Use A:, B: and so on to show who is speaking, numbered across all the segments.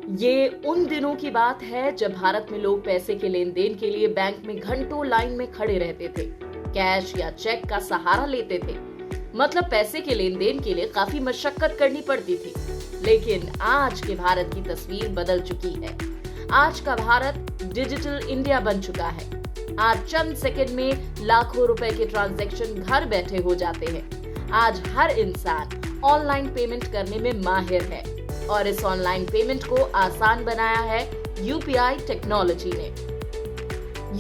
A: ये उन दिनों की बात है जब भारत में लोग पैसे के लेन देन के लिए बैंक में घंटों लाइन में खड़े रहते थे, कैश या चेक का सहारा लेते थे। मतलब पैसे के लेन देन के लिए काफी मशक्कत करनी पड़ती थी। लेकिन आज के भारत की तस्वीर बदल चुकी है। आज का भारत डिजिटल इंडिया बन चुका है। आज चंद सेकंड में लाखों रुपए के ट्रांजैक्शन घर बैठे हो जाते हैं। आज हर इंसान ऑनलाइन पेमेंट करने में माहिर है और इस ऑनलाइन पेमेंट को आसान बनाया है यूपीआई टेक्नोलॉजी ने।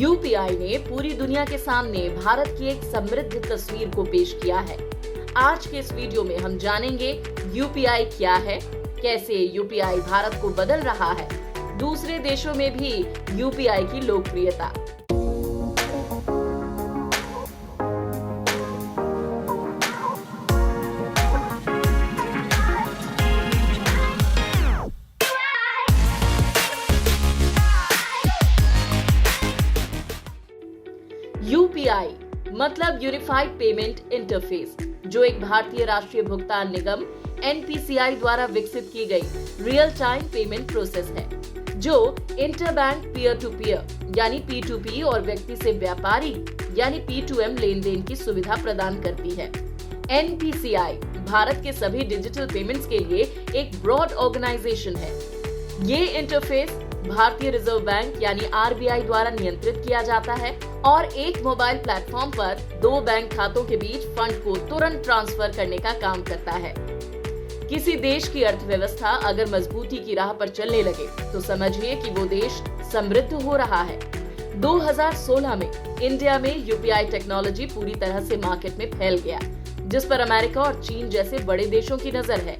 A: यूपीआई ने पूरी दुनिया के सामने भारत की एक समृद्ध तस्वीर को पेश किया है। आज के इस वीडियो में हम जानेंगे यूपीआई क्या है, कैसे यूपीआई भारत को बदल रहा है, दूसरे देशों में भी यूपीआई की लोकप्रियता। यूपीआई मतलब यूनिफाइड पेमेंट इंटरफेस, जो एक भारतीय राष्ट्रीय भुगतान निगम एनपीसीआई द्वारा विकसित की गई रियल टाइम पेमेंट प्रोसेस है, जो इंटरबैंक पीयर टू पीयर यानी P2P और व्यक्ति से व्यापारी यानी P2M लेन देन की सुविधा प्रदान करती है। एनपीसीआई भारत के सभी डिजिटल पेमेंट्स के लिए एक ब्रॉड ऑर्गेनाइजेशन है। ये इंटरफेस भारतीय रिजर्व बैंक यानी आरबीआई द्वारा नियंत्रित किया जाता है और एक मोबाइल प्लेटफॉर्म पर दो बैंक खातों के बीच फंड को तुरंत ट्रांसफर करने का काम करता है। किसी देश की अर्थव्यवस्था अगर मजबूती की राह पर चलने लगे तो समझिए कि वो देश समृद्ध हो रहा है। 2016 में इंडिया में यूपीआई टेक्नोलॉजी पूरी तरह से मार्केट में फैल गया, जिस पर अमेरिका और चीन जैसे बड़े देशों की नजर है।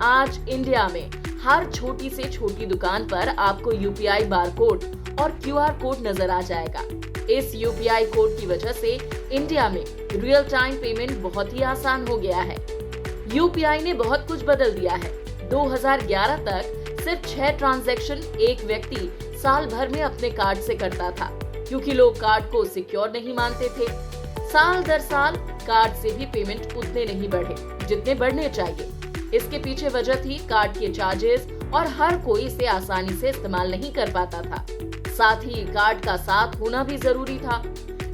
A: आज इंडिया में हर छोटी से छोटी दुकान पर आपको यूपीआई बारकोड और क्यूआर कोड नजर आ जाएगा। इस यूपीआई कोड की वजह से इंडिया में रियल टाइम पेमेंट बहुत ही आसान हो गया है। यूपीआई ने बहुत कुछ बदल दिया है। 2011 तक सिर्फ 6 ट्रांजैक्शन एक व्यक्ति साल भर में अपने कार्ड से करता था, क्योंकि लोग कार्ड को सिक्योर नहीं मानते थे। साल दर साल कार्ड से भी पेमेंट उतने नहीं बढ़े जितने बढ़ने चाहिए। इसके पीछे वजह थी कार्ड के चार्जेस और हर कोई इसे आसानी से इस्तेमाल नहीं कर पाता था। साथ ही कार्ड का साथ होना भी जरूरी था।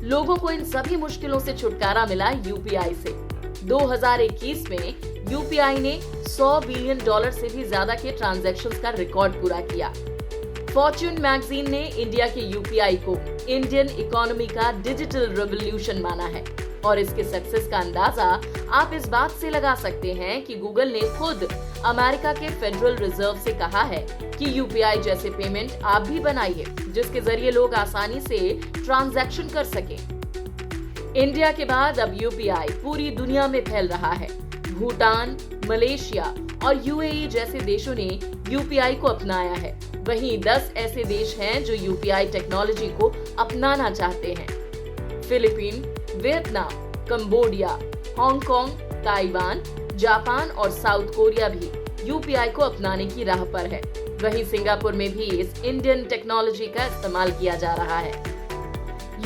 A: लोगों को इन सभी मुश्किलों से छुटकारा मिला यूपीआई से। 2021 में यूपीआई ने $100 बिलियन से भी ज्यादा के ट्रांजैक्शंस का रिकॉर्ड पूरा किया। फॉर्च्यून मैगजीन ने इंडिया के यूपीआई को इंडियन इकोनॉमी का डिजिटल रेवोल्यूशन माना है और इसके सक्सेस का अंदाजा आप इस बात से लगा सकते हैं कि गूगल ने खुद अमेरिका के फेडरल रिजर्व से कहा है कि यूपीआई जैसे पेमेंट आप भी बनाइए, जिसके जरिए लोग आसानी से ट्रांजैक्शन कर सकें। इंडिया के बाद अब यूपीआई पूरी दुनिया में फैल रहा है। भूटान, मलेशिया और यूएई जैसे देशों ने यूपीआई को अपनाया है। वहीं 10 ऐसे देश हैं जो यूपीआई टेक्नोलॉजी को अपनाना चाहते हैं। Philippine, Vietnam, Cambodia, Hong Kong, Taiwan, Japan और साउथ कोरिया भी यूपीआई को अपनाने की राह पर है। वहीं सिंगापुर में भी इस इंडियन टेक्नोलॉजी का इस्तेमाल किया जा रहा है।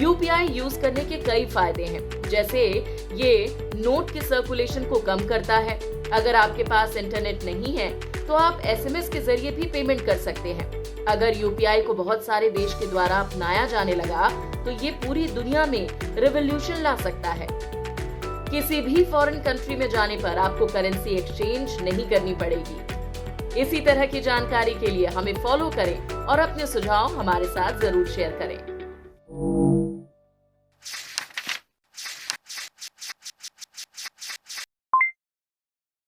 A: यूपीआई यूज करने के कई फायदे हैं, जैसे ये नोट के सर्कुलेशन को कम करता है। अगर आपके पास इंटरनेट नहीं है तो आप एसएमएस के जरिए भी पेमेंट कर सकते हैं। अगर यूपीआई को बहुत सारे देश के द्वारा अपनाया जाने लगा तो ये पूरी दुनिया में रिवॉल्यूशन ला सकता है। किसी भी फॉरेन कंट्री में जाने पर आपको करेंसी एक्सचेंज नहीं करनी पड़ेगी। इसी तरह की जानकारी के लिए हमें फॉलो करें और अपने सुझाव हमारे साथ जरूर शेयर करें।